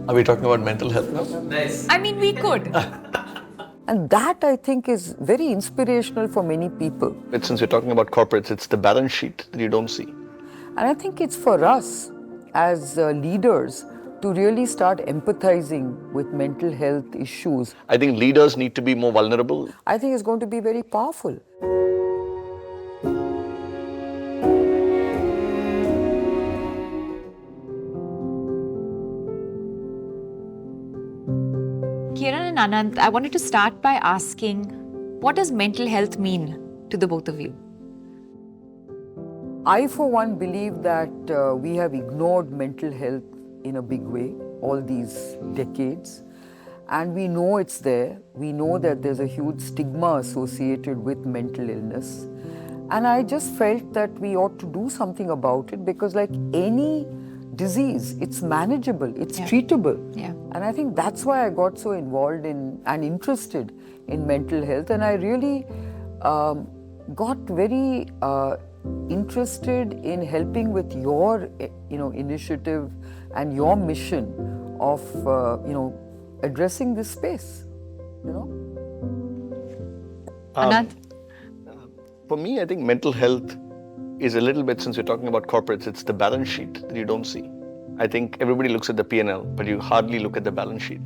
Are we talking about mental health now? Nice. I mean, we could. And that, I think, is very inspirational for many people. But since we're talking about corporates, it's the balance sheet that you don't see. And I think it's for us as leaders to really start empathizing with mental health issues. I think leaders need to be more vulnerable. I think it's going to be very powerful. Kiran and Anant, I wanted to start by asking, what does mental health mean to the both of you? I, for one, believe that we have ignored mental health in a big way all these decades. And we know it's there. We know that there's a huge stigma associated with mental illness. And I just felt that we ought to do something about it because, like any disease, it's manageable, it's treatable. Yeah. And I think that's why I got so involved in and interested in mental health. And I really got very interested in helping with your, initiative and your mission of, addressing this space, Anant? For me, I think mental health is a little bit, since we're talking about corporates, it's the balance sheet that you don't see. I think everybody looks at the P&L, but you hardly look at the balance sheet.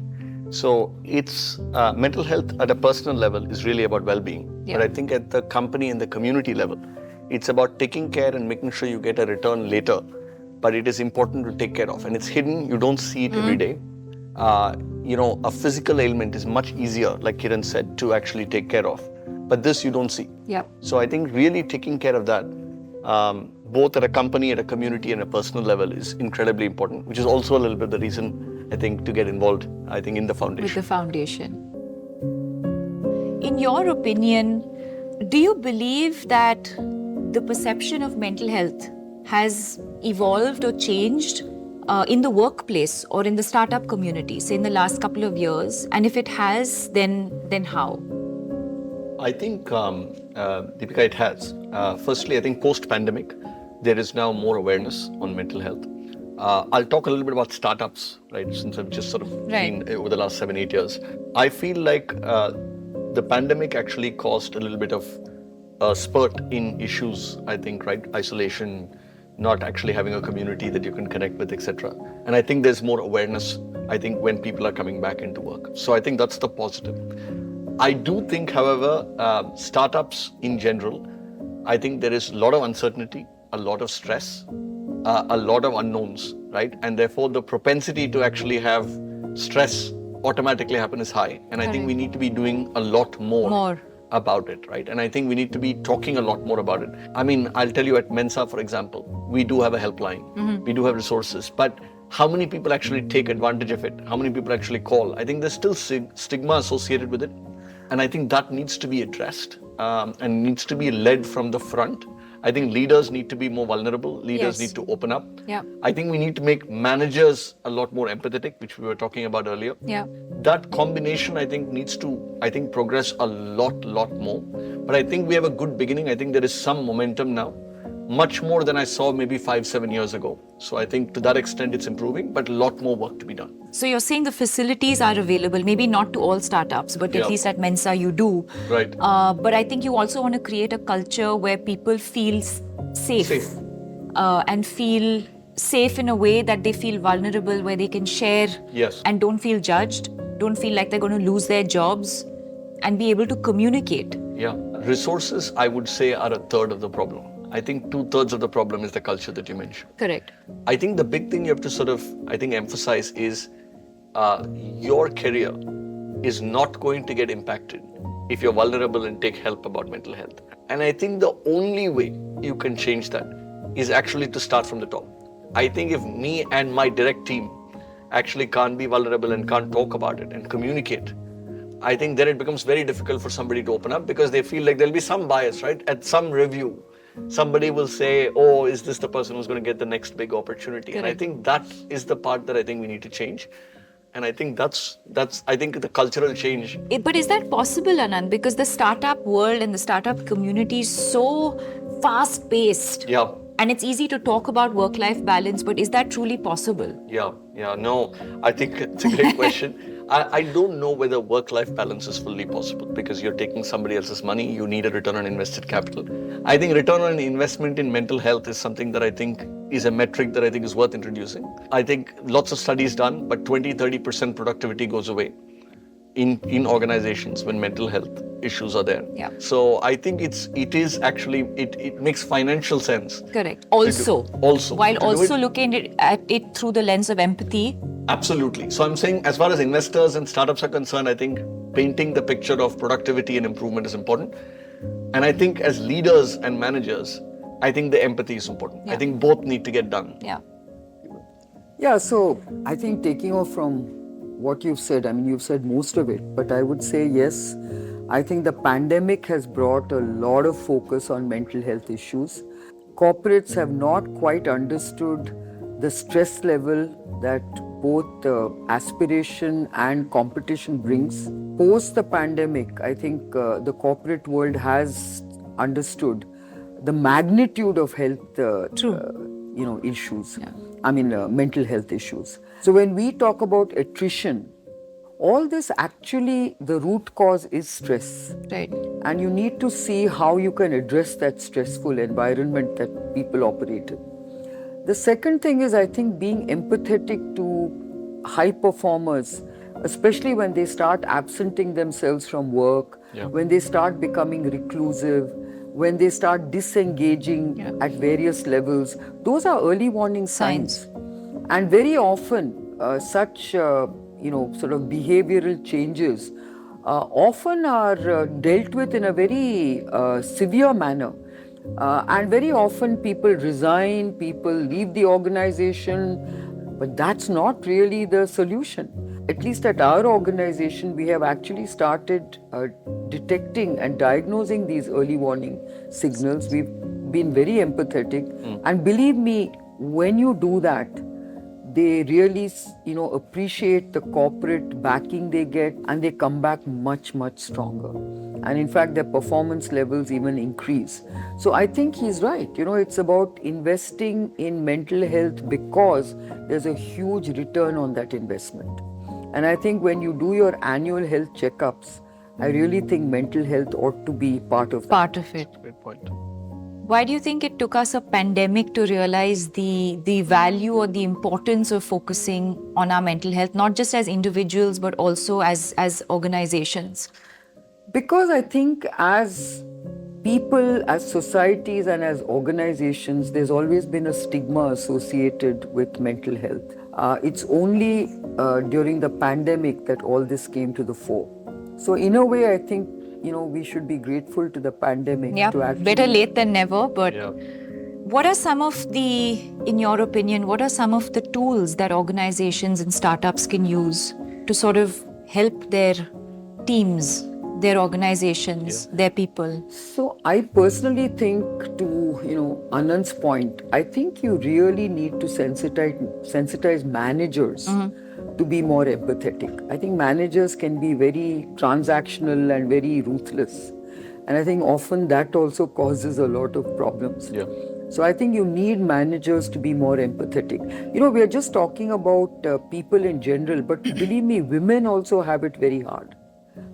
So it's mental health at a personal level is really about well-being. Yeah. But I think at the company and the community level, it's about taking care and making sure you get a return later. But it is important to take care of. And it's hidden, you don't see it every day. A physical ailment is much easier, like Kiran said, to actually take care of. But this you don't see. Yep. So I think really taking care of that, both at a company, at a community, and a personal level is incredibly important, which is also a little bit the reason, I think, to get involved, I think, in the foundation. With the foundation. In your opinion, do you believe that the perception of mental health has evolved or changed in the workplace or in the startup community, say in the last couple of years? And if it has, then how? I think, Deepika, it has. Firstly, I think post-pandemic, there is now more awareness on mental health. I'll talk a little bit about startups, right, since I've just sort of been over the last 7-8 years. I feel like the pandemic actually caused a little bit of a spurt in issues, I think, right? Isolation, not actually having a community that you can connect with, etc. And I think there's more awareness, I think, when people are coming back into work. So I think that's the positive. I do think, however, startups in general, I think there is a lot of uncertainty, a lot of stress, a lot of unknowns, right? And therefore, the propensity to actually have stress automatically happen is high. And I think we need to be doing a lot more about it, right? And I think we need to be talking a lot more about it. I mean, I'll tell you at Mensa, for example, we do have a helpline, we do have resources, but how many people actually take advantage of it? How many people actually call? I think there's still stigma associated with it. And I think that needs to be addressed and needs to be led from the front. I think leaders need to be more vulnerable. Leaders need to open up. Yeah. I think we need to make managers a lot more empathetic, which we were talking about earlier. Yeah. That combination, I think, needs to, progress a lot more. But I think we have a good beginning. I think there is some momentum now, much more than I saw maybe 5-7 years ago. So I think to that extent it's improving, but a lot more work to be done. So you're saying the facilities are available, maybe not to all startups, but at least at Mensa you do. Right. But I think you also want to create a culture where people feel safe. And feel safe in a way that they feel vulnerable, where they can share and don't feel judged, don't feel like they're going to lose their jobs, and be able to communicate. Yeah. Resources, I would say, are a third of the problem. I think 2/3 of the problem is the culture that you mentioned. Correct. I think the big thing you have to sort of, emphasize is your career is not going to get impacted if you're vulnerable and take help about mental health. And I think the only way you can change that is actually to start from the top. I think if me and my direct team actually can't be vulnerable and can't talk about it and communicate, I think then it becomes very difficult for somebody to open up because they feel like there'll be some bias, right? At some review, somebody will say, oh, is this the person who's going to get the next big opportunity? Correct. And I think that is the part that I think we need to change. And I think that's I think the cultural change. But is that possible, Anand? Because the startup world and the startup community is so fast-paced. Yeah. And it's easy to talk about work-life balance, but is that truly possible? No, I think it's a great question. I don't know whether work-life balance is fully possible because you're taking somebody else's money, you need a return on invested capital. I think return on investment in mental health is something that I think is a metric that I think is worth introducing. I think lots of studies done, but 20-30% productivity goes away in organizations when mental health issues are there. Yeah. So I think it is actually it makes financial sense. Correct. Also, while to do also it. looking at it through the lens of empathy. Absolutely. So I'm saying as far as investors and startups are concerned, I think painting the picture of productivity and improvement is important. And I think as leaders and managers, I think the empathy is important. Yeah. I think both need to get done. Yeah. Yeah, so I think taking off from what you've said, I mean, you've said most of it, but I would say yes, I think the pandemic has brought a lot of focus on mental health issues. Corporates have not quite understood the stress level that both aspiration and competition brings. Post the pandemic, I think the corporate world has understood the magnitude of health issues. Yeah. I mean, mental health issues. So when we talk about attrition, all this actually, the root cause is stress. Right. And you need to see how you can address that stressful environment that people operate in. The second thing is, I think, being empathetic to high performers, especially when they start absenting themselves from work, when they start becoming reclusive, when they start disengaging at various levels. Those are early warning signs. And very often, such sort of behavioral changes often are dealt with in a very severe manner. And very often people resign, people leave the organization, but that's not really the solution. At least at our organization, we have actually started detecting and diagnosing these early warning signals. We've been very empathetic. And believe me, when you do that, they really, appreciate the corporate backing they get, and they come back much, much stronger. And in fact, their performance levels even increase. So I think he's right. It's about investing in mental health because there's a huge return on that investment. And I think when you do your annual health checkups, I really think mental health ought to be part of that. Part of it. Great point. Why do you think it took us a pandemic to realize the value or the importance of focusing on our mental health, not just as individuals, but also as organizations? Because I think as people, as societies and as organizations, there's always been a stigma associated with mental health. It's only during the pandemic that all this came to the fore. So in a way, I think, we should be grateful to the pandemic to actually... Better late than never, but what are some of in your opinion, what are some of the tools that organizations and startups can use to sort of help their teams, their organizations, their people? So I personally think, to Anand's point, I think you really need to sensitize managers to be more empathetic. I think managers can be very transactional and very ruthless. And I think often that also causes a lot of problems. Yeah. So I think you need managers to be more empathetic. We are just talking about people in general, but believe me, women also have it very hard.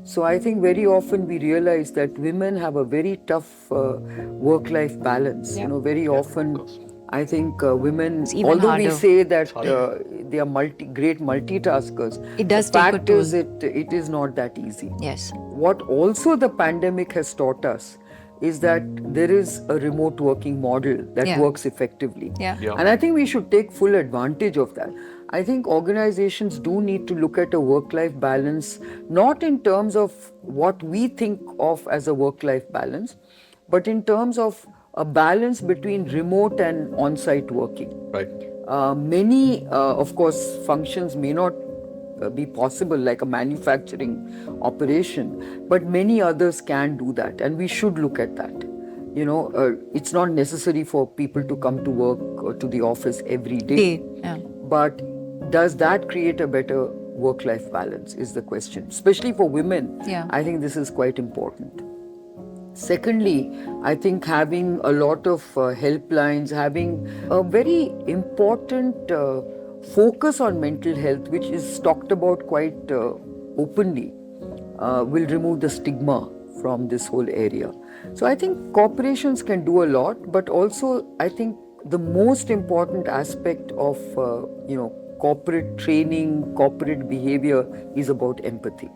So I think very often we realize that women have a very tough work-life balance. Very often I think women, although harder. we say that they are great multitaskers, it does the take fact a toll. is it is not that easy. Yes. What also the pandemic has taught us is that there is a remote working model that works effectively. And I think we should take full advantage of that. I think organizations do need to look at a work-life balance, not in terms of what we think of as a work-life balance, but in terms of a balance between remote and on-site working. Right. Many, of course, functions may not be possible, like a manufacturing operation, but many others can do that, and we should look at that. It's not necessary for people to come to work or to the office every day. But does that create a better work-life balance is the question. Especially for women, I think this is quite important. Secondly, I think having a lot of helplines, having a very important focus on mental health, which is talked about quite openly, will remove the stigma from this whole area. So I think corporations can do a lot, but also I think the most important aspect of corporate training, corporate behavior is about empathy.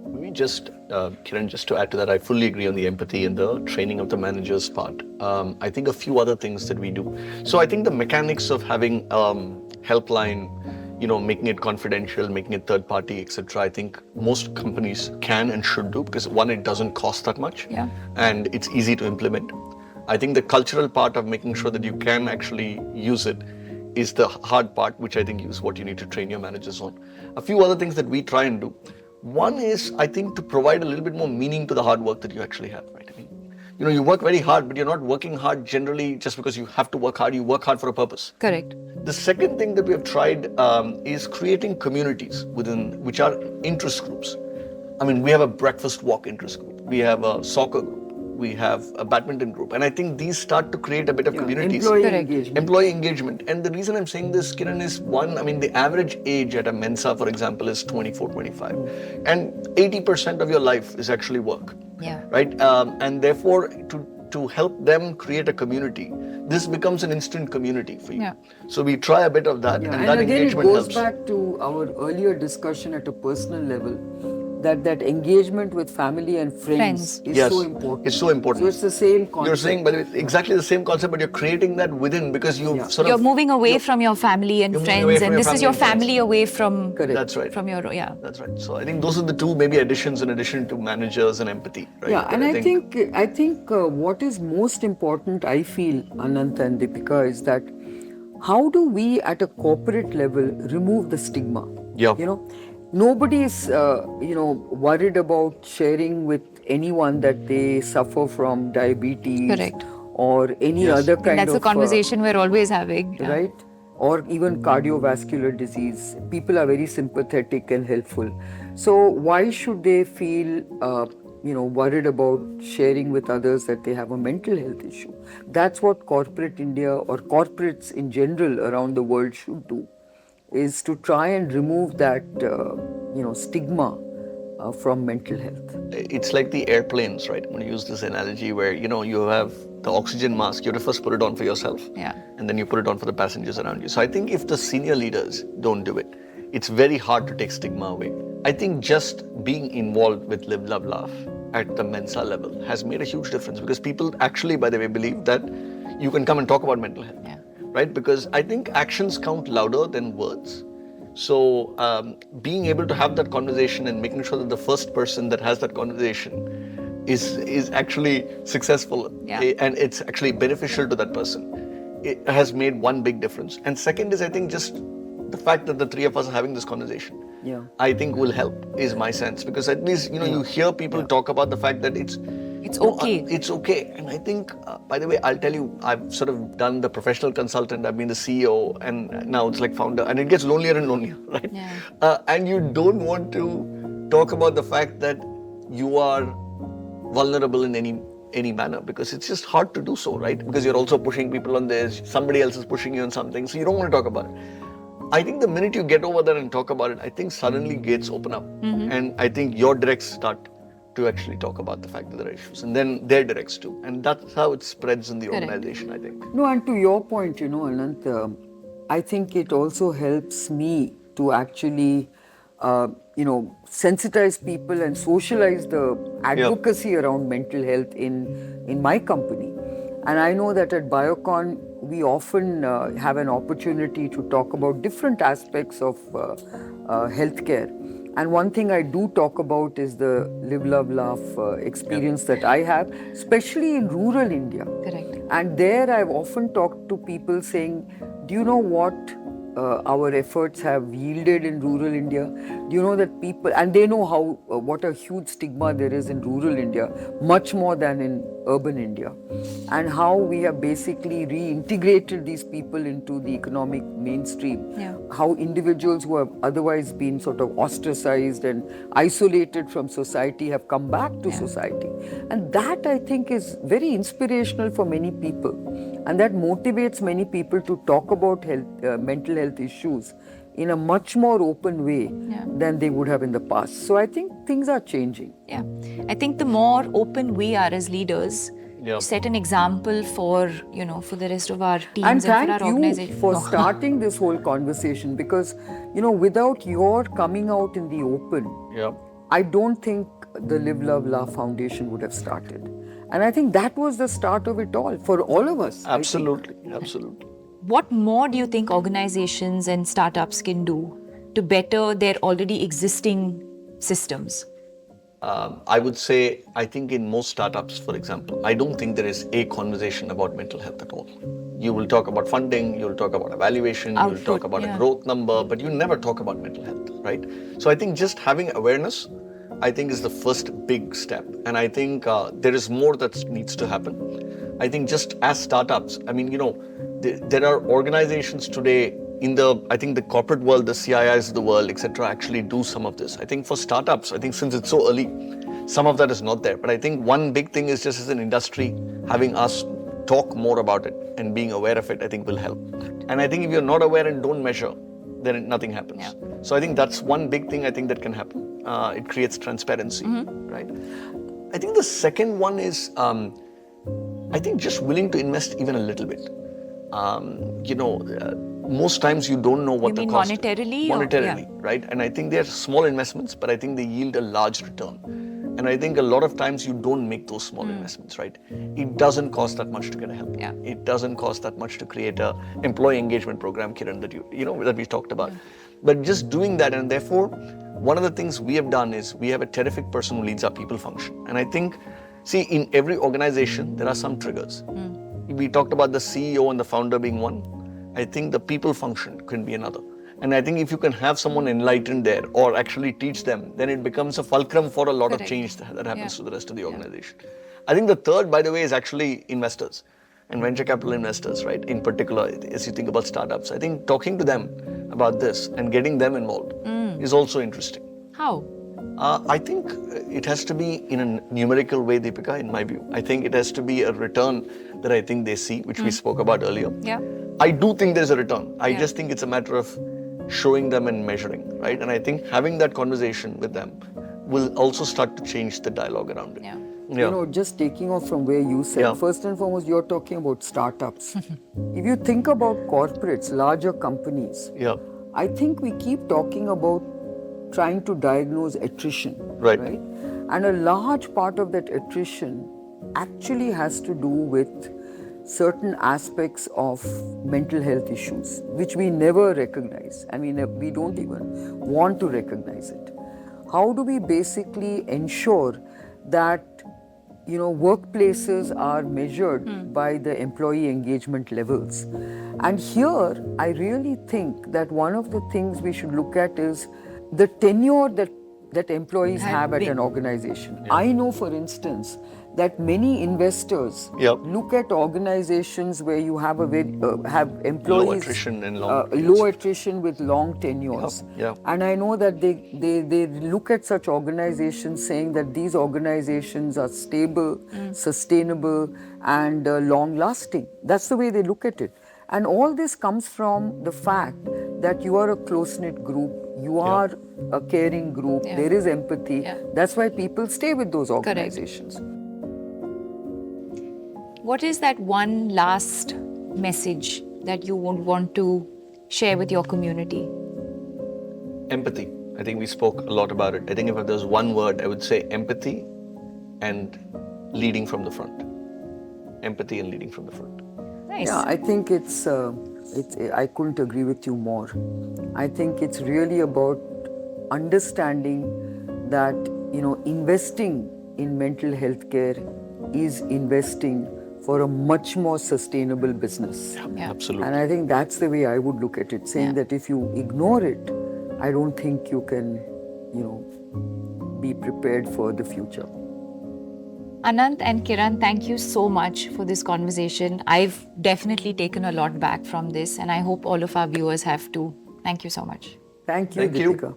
Maybe just, Kiran, just to add to that, I fully agree on the empathy and the training of the managers part. I think a few other things that we do. So I think the mechanics of having helpline, making it confidential, making it third party, etc. I think most companies can and should do, because one, it doesn't cost that much, and it's easy to implement. I think the cultural part of making sure that you can actually use it is the hard part, which I think is what you need to train your managers on. A few other things that we try and do. One is, I think, to provide a little bit more meaning to the hard work that you actually have, right? I mean, you work very hard, but you're not working hard generally just because you have to work hard. You work hard for a purpose. Correct. The second thing that we have tried is creating communities which are interest groups. I mean, we have a breakfast walk interest group. We have a soccer group. We have a badminton group. And I think these start to create a bit of communities. Employee engagement. And the reason I'm saying this, Kiran, is one, I mean, the average age at a Mensa, for example, is 24, 25. And 80% of your life is actually work. Right? And therefore, to help them create a community, this becomes an instant community for you. So we try a bit of that, and that again, engagement helps. it goes back to our earlier discussion at a personal level, that engagement with family and friends is so important. It's so important. So it's the same concept. You're saying, but it's exactly the same concept, but you're creating that within, because you're moving away from your family and friends, and this is your family away from. Correct. That's right. From your That's right. So I think those are the two maybe additions in addition to managers and empathy. Right? Yeah, and I think what is most important, I feel, Anant and Deepika, is that how do we at a corporate level remove the stigma? Nobody is, worried about sharing with anyone that they suffer from diabetes. Correct. Or any other kind of... That's a conversation we're always having. Right? Or even cardiovascular disease. People are very sympathetic and helpful. So why should they feel, worried about sharing with others that they have a mental health issue? That's what corporate India or corporates in general around the world should do, is to try and remove that, stigma from mental health. It's like the airplanes, right? I'm going to use this analogy where, you have the oxygen mask. You have to first put it on for yourself. And then you put it on for the passengers around you. So I think if the senior leaders don't do it, it's very hard to take stigma away. I think just being involved with Live, Love, Laugh at the Mensa level has made a huge difference, because people actually, by the way, believe that you can come and talk about mental health. Right? Because I think actions count louder than words. So being able to have that conversation and making sure that the first person that has that conversation is actually successful and it's actually beneficial to that person, it has made one big difference. And second is, I think, just the fact that the three of us are having this conversation, I think will help, is my sense. Because at least, you hear people talk about the fact that it's okay. It's okay. And I think, by the way, I'll tell you, I've sort of done the professional consultant, I've been the CEO, and now it's like founder, and it gets lonelier and lonelier, right? And you don't want to talk about the fact that you are vulnerable in any manner, because it's just hard to do so, right? Because you're also pushing people on this, somebody else is pushing you on something, so you don't want to talk about it. I think the minute you get over there and talk about it, I think suddenly gates open up. And I think your directs start to actually talk about the fact that there are issues, and then their directs too. And that's how it spreads in the organization, I think. No, and to your point, Anant, I think it also helps me to actually, sensitize people and socialize the advocacy around mental health in my company. And I know that at Biocon, we often have an opportunity to talk about different aspects of healthcare. And one thing I do talk about is the Live, Love, Laugh experience that I have, especially in rural India. Correct. And there I've often talked to people saying, do you know what? our efforts have yielded in rural India? Do you know that people, and they know how what a huge stigma there is in rural India, much more than in urban India, and how we have basically reintegrated these people into the economic mainstream. Yeah. How individuals who have otherwise been sort of ostracized and isolated from society have come back to society. And that, I think, is very inspirational for many people. And that motivates many people to talk about mental health issues in a much more open way than they would have in the past. So I think things are changing. Yeah. I think the more open we are as leaders, set an example for, for the rest of our teams And and for thank our you organization. for starting this whole conversation, because, without your coming out in the open, I don't think the Live, Love, Laugh Foundation would have started. And I think that was the start of it all for all of us. Absolutely, absolutely. What more do you think organizations and startups can do to better their already existing systems? I would say, I think in most startups, for example, I don't think there is a conversation about mental health at all. You will talk about funding, you will talk about evaluation, you will talk about a growth number, but you never talk about mental health, right? So I think just having awareness, I think, is the first big step. And I think there is more that needs to happen. I think just as startups, I mean, there are organizations today in I think the corporate world, the CIIs of the world, etc., actually do some of this. I think for startups, I think since it's so early, some of that is not there. But I think one big thing is just as an industry, having us talk more about it and being aware of it, I think will help. And I think if you're not aware and don't measure, then nothing happens. So I think that's one big thing I think that can happen. It creates transparency, right? I think the second one is, I think just willing to invest even a little bit. Most times you don't know what the cost is. Monetarily, right? And I think they're small investments, but I think they yield a large return. And I think a lot of times you don't make those small investments, right? It doesn't cost that much to get a help. It doesn't cost that much to create a employee engagement program, Kiran, that we talked about. But just doing that, and therefore, one of the things we have done is we have a terrific person who leads our people function. And I think, in every organization, there are some triggers. We talked about the CEO and the founder being one. I think the people function can be another. And I think if you can have someone enlightened there or actually teach them, then it becomes a fulcrum for a lot of change that happens to the rest of the organization. I think the third, by the way, is actually investors and venture capital investors, right? In particular, as you think about startups, I think talking to them about this and getting them involved is also interesting. How? I think it has to be in a numerical way, Deepika, in my view. I think it has to be a return that I think they see, which we spoke about earlier. I do think there's a return. I just think it's a matter of showing them and measuring, right? And I think having that conversation with them will also start to change the dialogue around it. Just taking off from where you said, first and foremost, you're talking about startups. If you think about corporates, larger companies, I think we keep talking about trying to diagnose attrition, right? And a large part of that attrition actually has to do with certain aspects of mental health issues, which we never recognize. I mean, we don't even want to recognize it. How do we basically ensure that, workplaces are measured by the employee engagement levels? And here, I really think that one of the things we should look at is the tenure that employees have at an organization. I know, for instance, that many investors look at organizations where you have have employees low attrition and long low attrition with long tenures. And I know that they look at such organizations saying that these organizations are stable, sustainable, and long lasting. That's the way they look at it. And all this comes from the fact that you are a close-knit group, you are a caring group, there is empathy. That's why people stay with those organizations. What is that one last message that you would want to share with your community? Empathy. I think we spoke a lot about it. I think if there's one word, I would say empathy and leading from the front. Empathy and leading from the front. Nice. Yeah, I think I couldn't agree with you more. I think it's really about understanding that, investing in mental health care is investing for a much more sustainable business. Yeah. Absolutely. And I think that's the way I would look at it, saying Yeah. that if you ignore it, I don't think you can, be prepared for the future. Anant and Kiran, thank you so much for this conversation. I've definitely taken a lot back from this, and I hope all of our viewers have too. Thank you so much. Thank you, Thank you. Deepika.